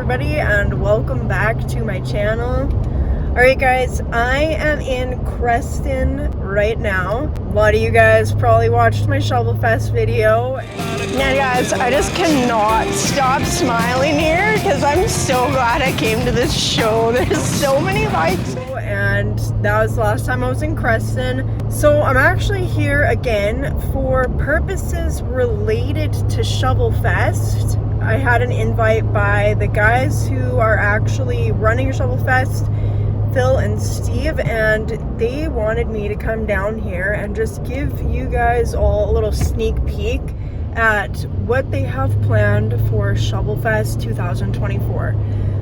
everybody, and welcome back to my channel. Alright guys, I am in Creston right now. A lot of you guys probably watched my Shovelfest video. Yeah guys, I just cannot stop smiling here because I'm so glad I came to this show. There's so many bikes. And that was the last time I was in Creston. So I'm actually here again for purposes related to Shovelfest. I had an invite by the guys who are actually running Shovelfest, Phil and Steve, and they wanted me to come down here and just give you guys all a little sneak peek at what they have planned for Shovelfest 2024.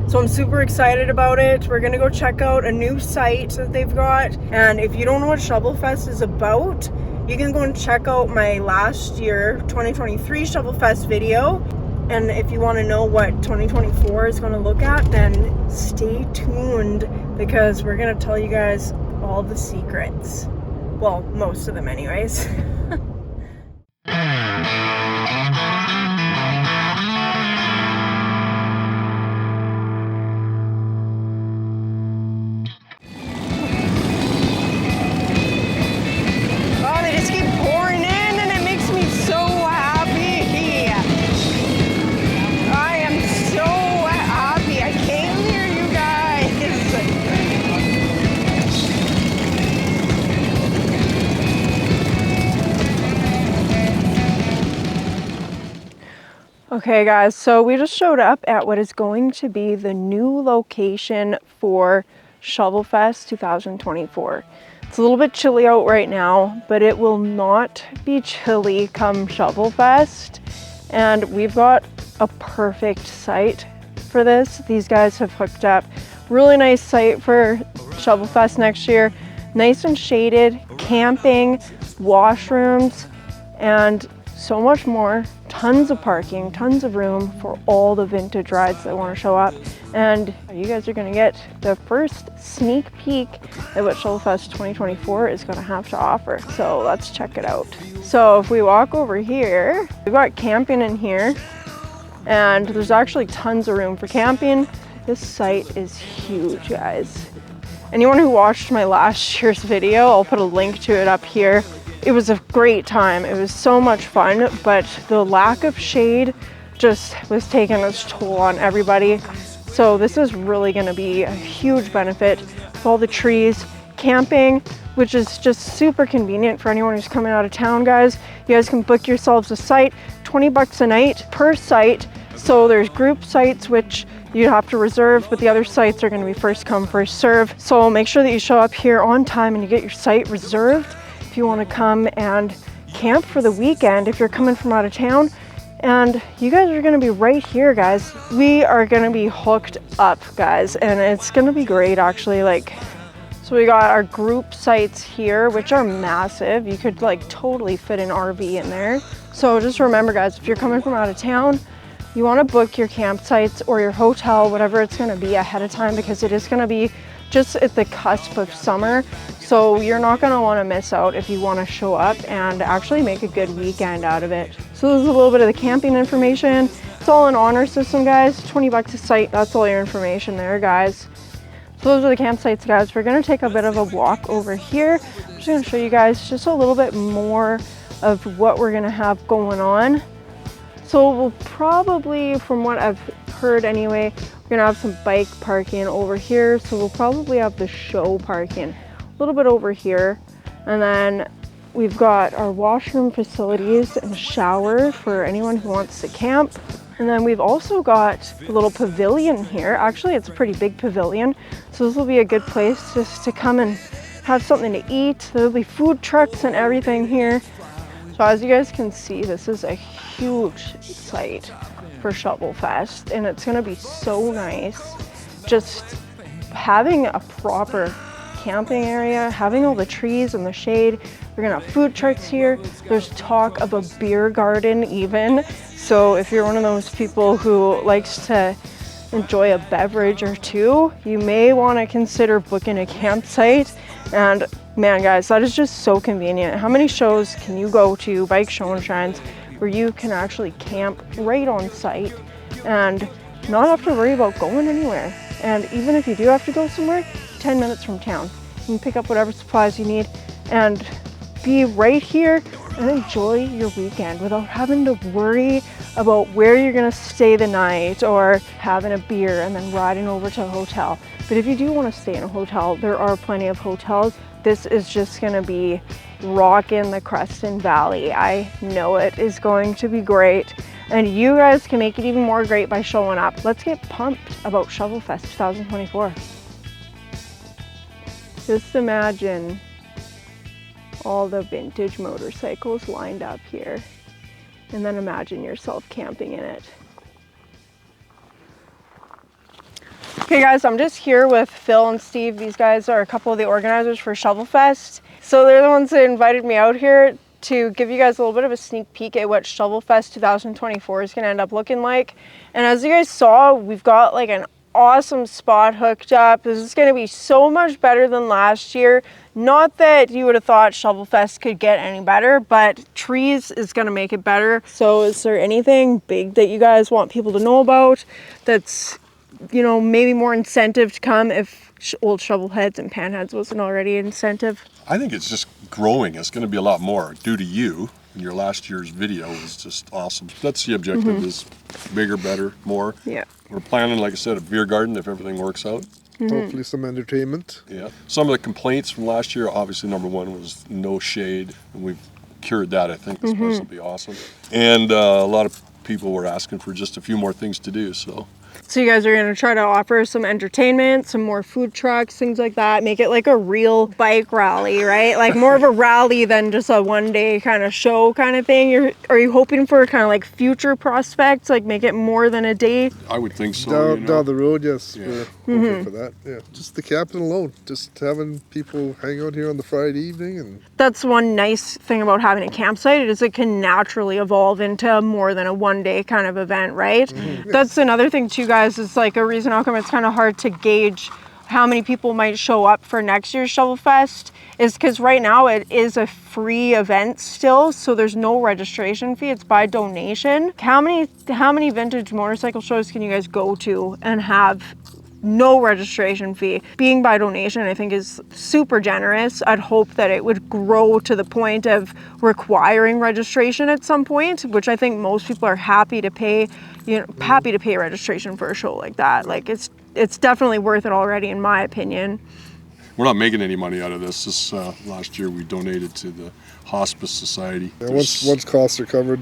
So I'm super excited about it. We're gonna go check out a new site that they've got, and if you don't know what Shovelfest is about, you can go and check out my last year 2023 Shovelfest video. And if you want to know what 2024 is going to look at, then stay tuned because we're going to tell you guys all the secrets. Well, most of them anyways. Oh, they just keep pouring in and it makes me so happy. I am so happy I came here, you guys. Okay guys, so we just showed up at what is going to be the new location for Shovelfest 2024. It's a little bit chilly out right now, but it will not be chilly come Shovelfest. And we've got a perfect site for this. These guys have hooked up really nice site for Shovelfest next year. Nice and shaded, camping, washrooms, and so much more. Tons of parking, tons of room for all the vintage rides that want to show up. And you guys are going to get the first sneak peek at what Shovelfest 2024 is going to have to offer. So let's check it out. So if we walk over here, we've got camping in here, and there's actually tons of room for camping. This site is huge, guys. Anyone who watched my last year's video, I'll put a link to it up here. It was a great time. It was so much fun, but the lack of shade just was taking its toll on everybody. So this is really going to be a huge benefit with all the trees, camping, which is just super convenient for anyone who's coming out of town, guys. You guys can book yourselves a site, 20 bucks a night per site. So there's group sites, which you have to reserve, but the other sites are going to be first come, first serve. So make sure that you show up here on time and you get your site reserved if you want to come and camp for the weekend if you're coming from out of town. And you guys are going to be right here, guys. We are going to be hooked up, guys, and it's going to be great actually. So we got our group sites here, which are massive. You could totally fit an RV in there. So just remember, guys, if you're coming from out of town, you want to book your campsites or your hotel, whatever it's going to be, ahead of time, because it is going to be just at the cusp of summer. So you're not going to want to miss out if you want to show up and actually make a good weekend out of it. So this is a little bit of the camping information. It's all an honor system, guys. 20 bucks a site. That's all your information there, guys. So those are the campsites, guys. We're going to take a bit of a walk over here. I'm just going to show you guys just a little bit more of what we're going to have going on. So we'll probably, from what I've heard anyway, we're gonna have some bike parking over here. So we'll probably have the show parking a little bit over here. And then we've got our washroom facilities and shower for anyone who wants to camp. And then we've also got a little pavilion here. Actually, it's a pretty big pavilion. So this will be a good place just to come and have something to eat. There'll be food trucks and everything here. So as you guys can see, this is a huge site for Shovelfest, and it's going to be so nice just having a proper camping area, having all the trees and the shade. We're going to have food trucks here. There's talk of a beer garden even. So if you're one of those people who likes to enjoy a beverage or two, you may want to consider booking a campsite. And man, guys, that is just so convenient. How many shows can you go to, bike show and shines, where you can actually camp right on site and not have to worry about going anywhere. And even if you do have to go somewhere, 10 minutes from town. You can pick up whatever supplies you need and be right here and enjoy your weekend without having to worry about where you're gonna stay the night or having a beer and then riding over to a hotel. But if you do want to stay in a hotel, there are plenty of hotels. This is just gonna be rocking the Creston Valley. I know it is going to be great. And you guys can make it even more great by showing up. Let's get pumped about Shovelfest 2024. Just imagine all the vintage motorcycles lined up here. And then imagine yourself camping in it. Okay guys, I'm just here with Phil and Steve. These guys are a couple of the organizers for Shovelfest. So they're the ones that invited me out here to give you guys a little bit of a sneak peek at what Shovelfest 2024 is going to end up looking like. And as you guys saw, we've got like an awesome spot hooked up. This is going to be so much better than last year. Not that you would have thought Shovelfest could get any better, but trees is going to make it better. So is there anything big that you guys want people to know about that's, you know, maybe more incentive to come if old shovelheads and panheads wasn't already incentive? I think it's just growing. It's going to be a lot more due to you. And your last year's video was just awesome. That's the objective, is bigger, better, more. Yeah. We're planning, like I said, a beer garden if everything works out. Hopefully some entertainment. Yeah. Some of the complaints from last year, obviously number one was no shade. And we've cured that, I think. This place will be awesome. And a lot of people were asking for just a few more things to do, so. So you guys are going to try to offer some entertainment, some more food trucks, things like that. Make it like a real bike rally, right? Like more of a rally than just a one-day kind of show kind of thing. Are you hoping for kind of like future prospects, like make it more than a day? I would think so. Down the road, yes. Yeah. We're hoping for that. Yeah. Just the cabin alone. Just having people hang out here on the Friday evening. And that's one nice thing about having a campsite, is it can naturally evolve into more than a one-day kind of event, right? That's another thing too, guys. Is like a reason how come it's kind of hard to gauge how many people might show up for next year's Shovelfest, is because right now it is a free event still, so there's no registration fee. It's by donation. How many vintage motorcycle shows can you guys go to and have no registration fee? Being by donation, I think, is super generous. I'd hope that it would grow to the point of requiring registration at some point, which I think most people are happy to pay, happy to pay registration for a show like that. Like it's definitely worth it already, in my opinion. We're not making any money out of this. This last year we donated to the Hospice Society. Yeah, once costs are covered,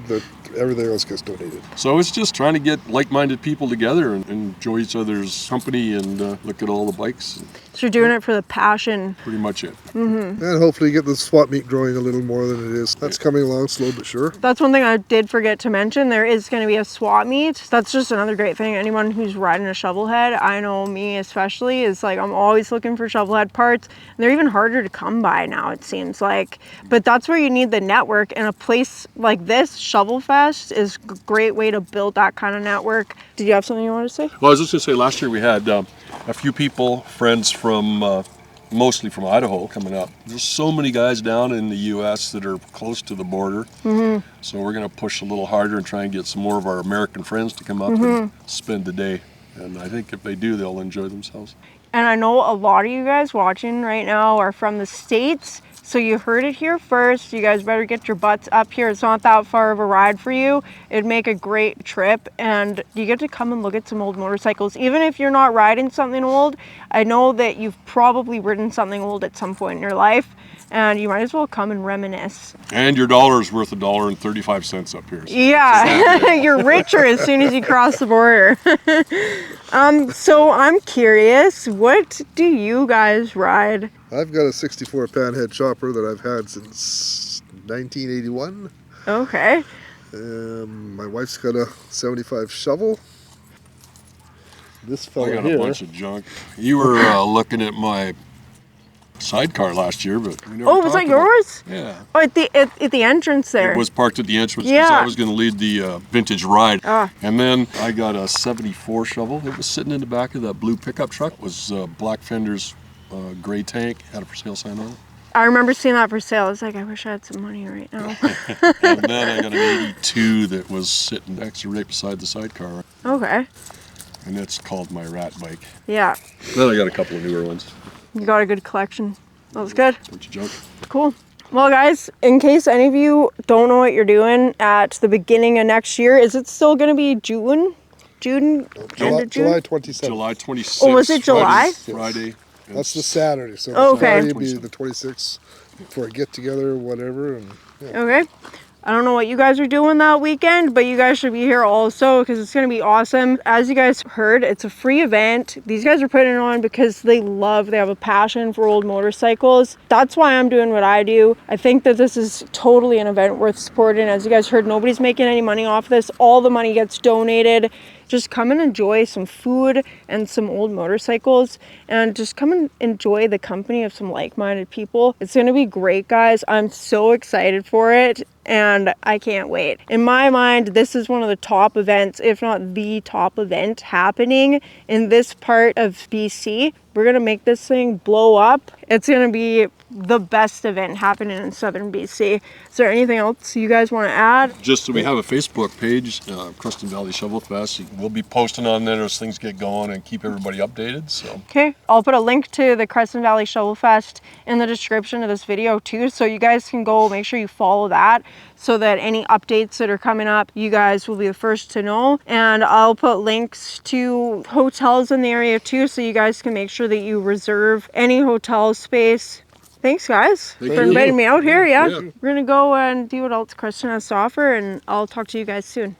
everything else gets donated. So it's just trying to get like-minded people together and enjoy each other's company and look at all the bikes. So you're doing it for the passion. Pretty much it. And hopefully get the swap meet growing a little more than it is. That's coming along slow but sure. That's one thing I did forget to mention. There is going to be a swap meet. That's just another great thing. Anyone who's riding a shovelhead, I know me especially, is like I'm always looking for shovelhead parts. And they're even harder to come by now, it seems like. But that's where you need the network, and a place like this, Shovelfest, is a great way to build that kind of network. Did you have something you wanted to say? Well, I was just going to say, last year we had a few people, friends from, mostly from Idaho, coming up. There's so many guys down in the U.S. that are close to the border. So we're going to push a little harder and try and get some more of our American friends to come up and spend the day. And I think if they do, they'll enjoy themselves. And I know a lot of you guys watching right now are from the States, so you heard it here first. You guys better get your butts up here. It's not that far of a ride for you. It'd make a great trip, and you get to come and look at some old motorcycles. Even if you're not riding something old, I know that you've probably ridden something old at some point in your life, and you might as well come and reminisce. And your dollar is worth $1.35 up here. So yeah, you're richer as soon as you cross the border. So I'm curious, what do you guys ride? I've got a 64 panhead chopper that I've had since 1981. Okay. My wife's got a 75 shovel. This fella I got here. a bunch of junk. You were looking at my sidecar last year, but we never Oh, was that yours? Yeah. Oh, at the entrance there. It was parked at the entrance because Yeah. I was going to lead the vintage ride. Ah. And then I got a 74 shovel. It was sitting in the back of that blue pickup truck. It was black fenders, gray tank, had a for sale sign on it. I remember seeing that for sale. I was like, I wish I had some money right now. And then I got an 82 that was sitting actually right beside the sidecar. Okay. and it's called my rat bike. Yeah. Then I got a couple of newer ones. You got a good collection. That was good. Bunch of junk. Cool. Well, guys, in case any of you don't know what you're doing at the beginning of next year, is it still going to be June? End of June? July 27th. July 26th. Oh, was it July? Friday. That's the Saturday. So Okay. Friday will be the 26th for a get together or whatever. And yeah. Okay. I don't know what you guys are doing that weekend, but you guys should be here also because it's going to be awesome. As you guys heard, it's a free event. These guys are putting it on because they have a passion for old motorcycles. That's why I'm doing what I do. I think that this is totally an event worth supporting. As you guys heard, nobody's making any money off this. All the money gets donated. Just come and enjoy some food and some old motorcycles, and just come and enjoy the company of some like-minded people. It's going to be great, guys. I'm so excited for it, and I can't wait. In my mind, this is one of the top events, if not the top event happening in this part of BC. We're going to make this thing blow up. It's going to be the best event happening in southern BC. Is there anything else you guys want to add? Just so we have a Facebook page, Creston Valley Shovelfest. We'll be posting on there as things get going and keep everybody updated. So. Okay, I'll put a link to the Creston Valley Shovelfest in the description of this video too, so you guys can go make sure you follow that so that any updates that are coming up, you guys will be the first to know. And I'll put links to hotels in the area too, so you guys can make sure that you reserve any hotel space. Thanks, guys, for inviting me out here. Yeah. We're gonna go and see what else Creston has to offer, and I'll talk to you guys soon.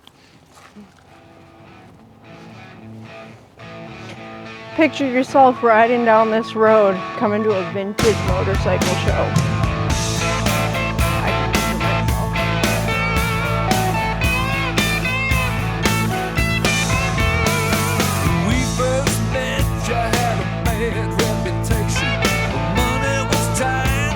Picture yourself riding down this road, coming to a vintage motorcycle show. I can picture myself. When we first met, you had a bad reputation. The money was tight,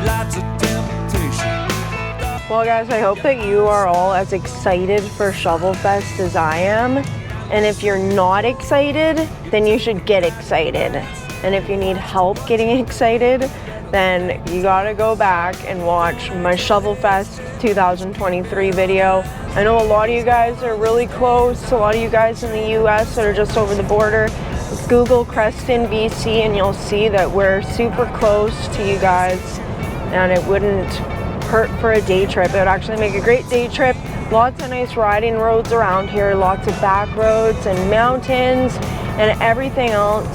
lots of temptation. Well, guys, I hope that you are all as excited for Shovelfest as I am. And if you're not excited, then you should get excited. And if you need help getting excited, then you gotta go back and watch my Shovelfest 2023 video. I know a lot of you guys are really close, a lot of you guys in the US that are just over the border. Google Creston BC and you'll see that we're super close to you guys, and it wouldn't hurt for a day trip. It would actually make a great day trip. Lots of nice riding roads around here, lots of back roads and mountains and everything else.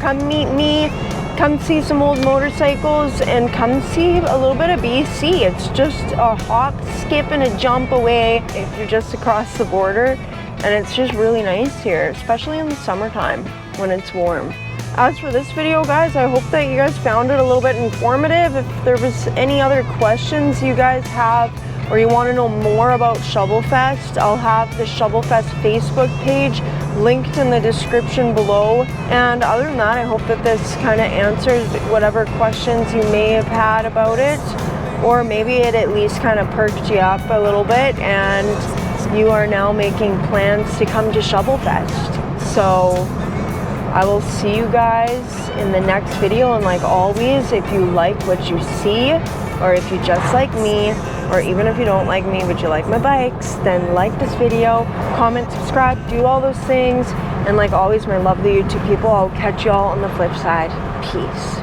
Come meet me, come see some old motorcycles, and come see a little bit of BC. It's just a hop, skip, and a jump away if you're just across the border. And it's just really nice here, especially in the summertime when it's warm. As for this video, guys, I hope that you guys found it a little bit informative. If there was any other questions you guys have, or you want to know more about Shovelfest, I'll have the Shovelfest Facebook page linked in the description below. And other than that, I hope that this kind of answers whatever questions you may have had about it, or maybe it at least kind of perked you up a little bit and you are now making plans to come to Shovelfest. So I will see you guys in the next video, and like always, if you like what you see, or if you just like me, or even if you don't like me but you like my bikes, then like this video, comment, subscribe, do all those things. And like always, my lovely YouTube people, I'll catch y'all on the flip side. Peace.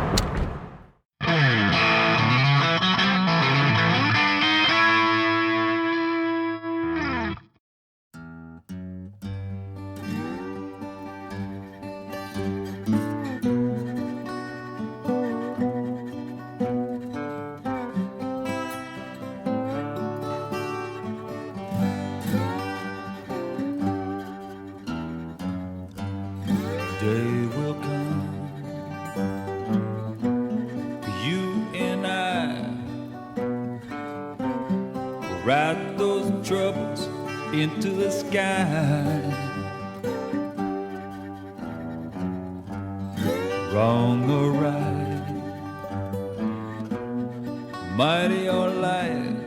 Day will come, you and I will ride those troubles into the sky. Wrong or right, mighty or light,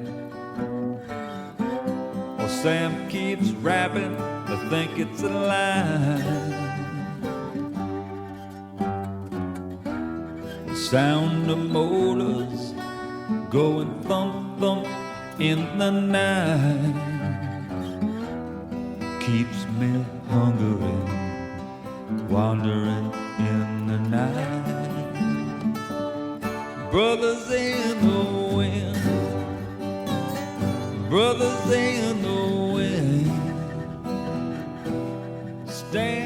or Sam keeps rapping, I think it's a lie. Sound of motors going thump thump in the night keeps me hungry wandering in the night. Brothers in the wind, brothers in the wind, stand